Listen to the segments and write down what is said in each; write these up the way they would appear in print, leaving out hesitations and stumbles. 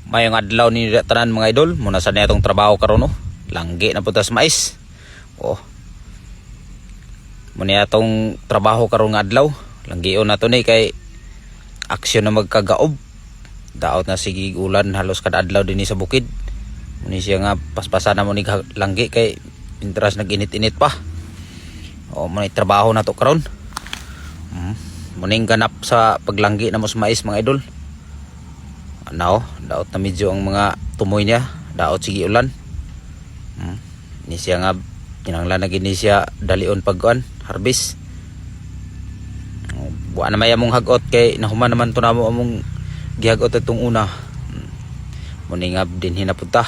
Mayong adlaw ni tanan mga idol, muna sa netong trabaho karon no. Langgi na punta sa mais. Oh. Muna atong trabaho karon nga adlaw. Langgion na to ni kay aksyon na magkagaob. Daot na sige ulan halos kada adlaw dinhi sa bukid. Muna siya nga paspasan na mo ni langgi kay intras nag-init-init pa. Oh, muna trabaho na to karon. Muning ganap sa paglanggi na mo sa mais mga idol. Ano, daot na medyo ang mga tumoy niya, daot sige ulan. Ni siya nga kinanglan na gini siya dalion pagkuan, harvest. Buwan na may among hagot kay nahuman naman to namo among gihagot itong una. Muni nga din hinapunta.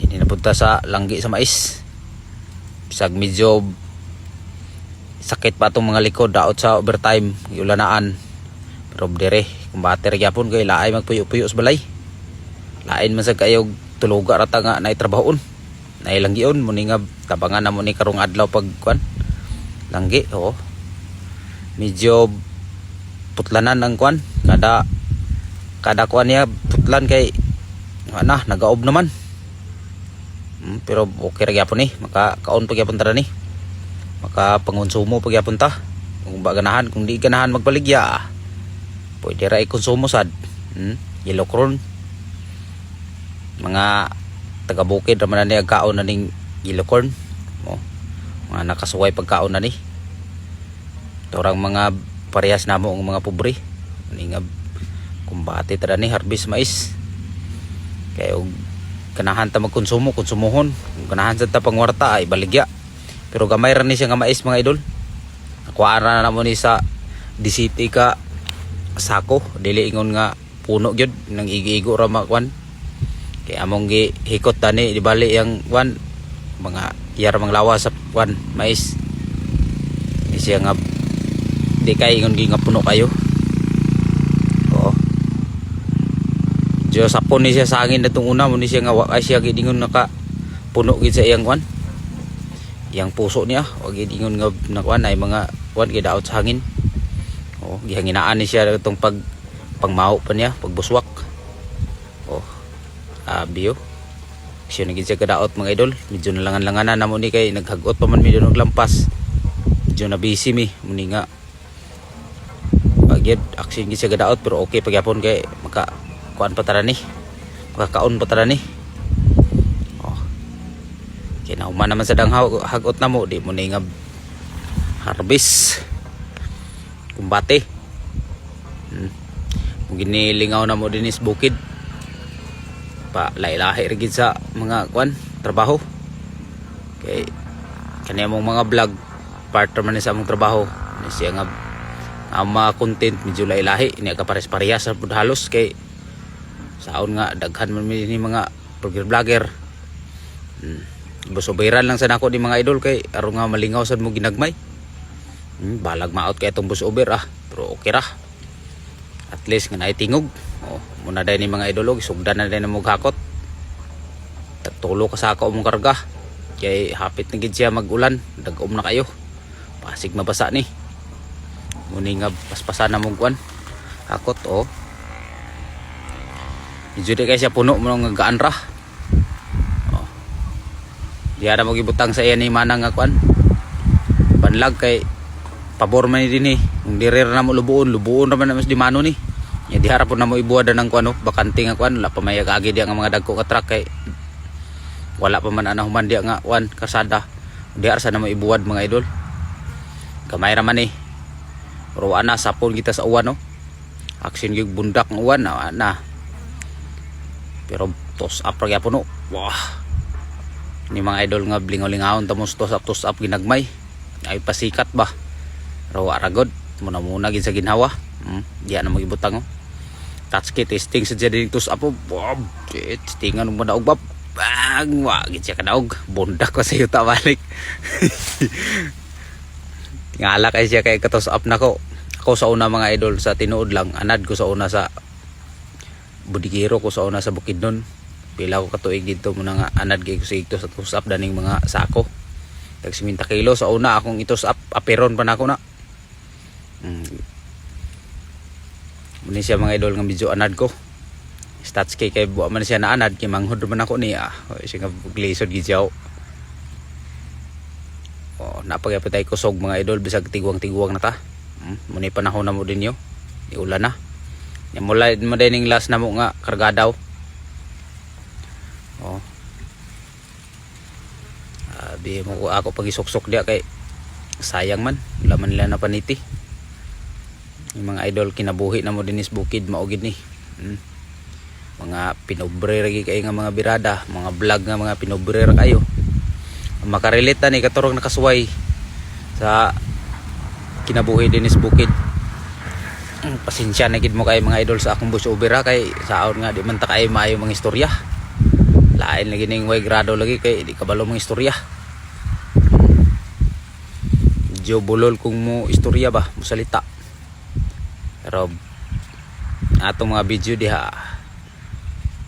Din hinapunta sa langgi sa mais. Bisag medyo sakit pa itong mga likod daot sa overtime, giulanaan. Pero dire kung bater gyapon kay laay magpuyo-puyo sa balay. Lain man sa kayo tuluga rata nga naitrabahon. Nailanggion muni nga tabangan na mo ni karong adlaw pagkuan. Langgi, oo. Medyo putlanan ang kuan. Kada kuan niya putlan kay ana nagaob naman. Pero okay ra gyapon ni, makakaon pa gyapon ta ni. Makapangonsumo pa gyapon ta. Kung ba ganahan, kung di ganahan magbaligya, pwede ra i-konsumo sad. Yellow corn. Mga taga-bukid raman na niya kaon na ning yellow corn. Mga nakasuway pagkaon na ni. Torang mga parehas namo ang mga pobre. Ni nga kumbate ta ni harvest mais. Kay og ganahan ta magkonsumo, konsumohon. Kung ganahan sad ta pangwarta ay baligya. Pero gamay ra ni siya nga mais mga idol. Nakuha na namo ni sa DCT ka sako, dili ingon nga puno gyud nang igi-igo ra makwan. Kay among gihikot tani di bali yang kwan mga iyar mang lawas sa kwan mais. Siya nga di kay ingon gi nga puno kayo. Oo. Jo sapon ni siya sa hangin datong una mo ni siya nga wa siya gidingon naka puno gid sa iyang kwan. Yang puso niya wag gid ingon nga nakwan ay mga kwan gidaot sa hangin. Oh, gihanginaan ni siya itong pangmaho pa niya, pagbuswak. Oh, abiyo. Siya naging siya kadaot mga idol. Medyo nalangan-langanan na mo ni kay naghagot pa man medyo naglampas. Medyo na busy mi. Muni nga. Agad, action siya kadaot pero okay pagyapon kay makakuan pa tara ni. Makakaon pa tara ni. Oh. Kinahuman naman sa danghaw hagot na mo. Di mo na nga harvest. Kumbate. Ginilingaw na mo din is bukid. Pa lahi-lahi rigid sa mga kwan, trabaho. Kay kanya mong mga vlog part naman sa among trabaho. Siya nga ang mga content medyo lahi-lahi, ini ka pares-parehas sa halos kay saon nga daghan man ni mga vlogger. Busoberan lang sa nako ni mga idol kay aron nga malingaw sad mo ginagmay. Balag maot kay itong busober pero okay ra. At least nga naitingog. Muna dahil ni mga idolog, sugdan na dahil na maghakot. Tulo ka sa ako mong karga. Kaya hapit na gid siya mag-ulan. Dag-om na kayo. Pasig mabasa ni. Muni nga paspasan na mong kuan. Hakot Medyo di kaya siya puno mo nga gaan ra. Diya na magibutang sa iya ni manang nga kuan. Banlag kay pabor man din kung dire na mo lubuon naman mas di mano ni. Ya diharap po na mo ibuwada ng kuano, bakante nga kuan, wala pa may agi diya nga mga dagko ka truck kay wala pa man ana human diya nga kuan kasada. Diar sa na mo ibuwad mga idol. Kamay ra man Pero ana sapon kita sa uwan no. Action gyud bundak ng uwan na. Pero tos up ra gyapon no. Wah. Ni mga idol nga blingaw-lingawon tamos tos up ginagmay. Ay pasikat ba. Rawa ragod muna gid sa ginhawa. Diya na magibutang touch kit testing sa diri tus apo. Bob, testingan mo daog bab. Bang, wa gid siya kadaog. Bondak ko sa yuta balik. Tingala kay siya kay katos up nako. Ako sa una mga idol sa tinuod lang, anad ko sa una sa Budigero ko sa una sa Bukidnon. Pila ko katuig dito muna nga anad kay ko sa ito sa tus up daning mga sako. Tag 50 kilo sa una akong itos up aperon pa nako na. Muni siya mga idol nga medyo anad ko. Stats kay buwa man siya naanad kay manghod man ako niya. Siya nga glisod gidyaw. Napagay tay kusog mga idol bisag tiguang-tiguang na ta. Muni panahon na mo din yo. Di ulan na. Nya mula mo dining last na mo nga kargadaw. Di mo ako pagisuksok dia kay sayang man wala man nila na paniti. Yung mga idol kinabuhi na mo dinis bukid maugid ni. Mga pinobre lagi kayo nga mga birada, mga vlog nga mga pinobre ra kayo. Makarelate ni katurong nakasuway sa kinabuhi dinis bukid. Pasensya na gid mo kay mga idol sa akong bus ubera kay saon nga di man ta kay maayo mga istorya. Lain lagi ning way grado lagi kay di kabalo mga istorya. Medyo bulol kung mo istorya ba, mo salita. Pero atong mga video diha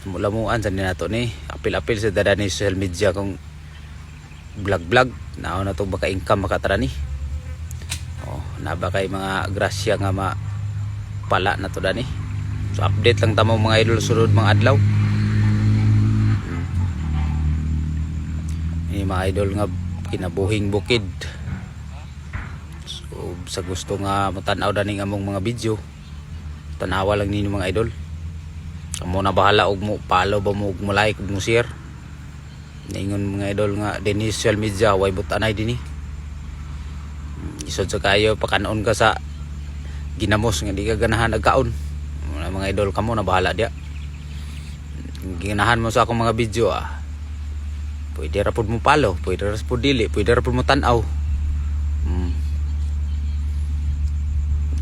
mula-muan sa nato ni apil-apil sa dada ni social media kung vlog naon na to baka income makatara ni. Naba kay mga grasya nga pala na to dani. So update lang tamo mga idol sunod mga adlaw. Ini mga idol nga kinabuhing bukid. So sa gusto nga matanaw dani nga among mga video, tanawa lang ninyo mga idol. Kamo na bahala og mo follow ba mo og mo like og mo share. Ningon mga idol nga din social media way butanay dinhi. Isod sa kayo pakanon ka sa ginamos nga di ka ganahan agkaon. Mga idol kamo na bahala dia. Ginahan mo sa akong mga video pwede ra pud mo follow, pwede ra pud dili, pwede ra pud mo tan-aw.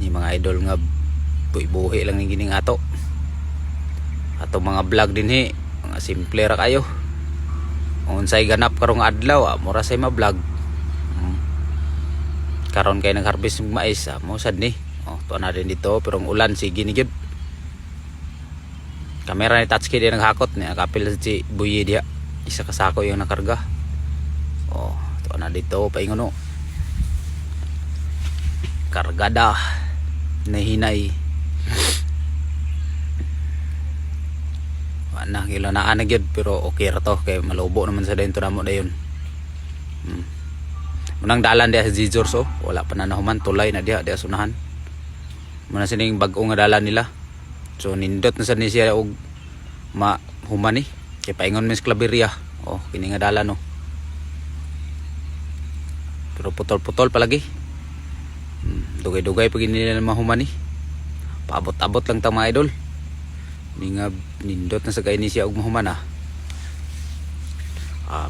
Ni mga idol nga buhi lang ning gining ato. Ato mga vlog dinhi, mga simple ra kayo. Unsay ganap karong adlaw, mura say ma-vlog. Karon kay nag-harvest ng mais, mo sad ni. Tuwa na din dito pero ang ulan sige ni gyud. Kamera ni touchkey din naghakot ni kapil si Buyi dia. Isa ka sako yung nakarga. Tuwa na dito paingon no. Kargada nahinay. Wala gila na gyud pero okay ra to kay malubo naman sa dayon to namo dayon. Munang dalan dia sa Jizors wala pa na nahuman tulay na dia sunahan. Muna sining bag-o nga dalan nila. So nindot na sa ni siya og mahuman ni. Kay paingon mes Claveria. Kini nga dalan no. Pero putol-putol palagi. Dugay-dugay pag nila mahuman ni. Paabot-abot lang ta mga idol. Ni nga nindot na sa kay ni siya og mahuman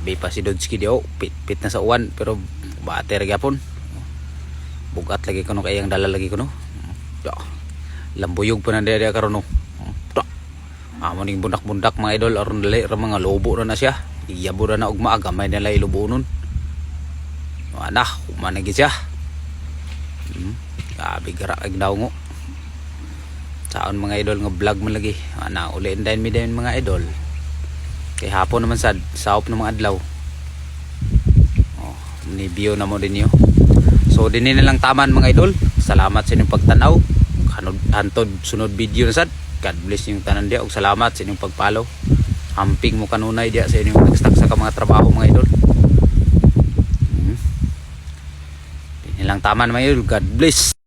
Bay pa si Dodski dio pit na sa uwan pero bate ra gyapon. Bugat lagi kuno kay ang dala lagi kuno. Lambuyog pa na dia karon no. Amo ning bundak-bundak mga idol aron dali ra mga lobo na siya. Iyabo na og maaga may nila ilubunon. Kumanagi siya. Grabe gara ag daw ngo. Saon mga idol nga vlog man lagi. Uli din mi din mga idol. Kay hapon naman sad saop ng mga adlaw. Ni bio na mo din yo. So dinhi na lang taman mga idol. Salamat sa inyong pagtanaw. Hantod sunod video na sad. God bless yung tanan dia og salamat sa inyong pagpalaw. Hamping mo kanunay dia sa inyong nag-stack sa mga trabaho mga idol. Dinhi lang taman mga idol. God bless.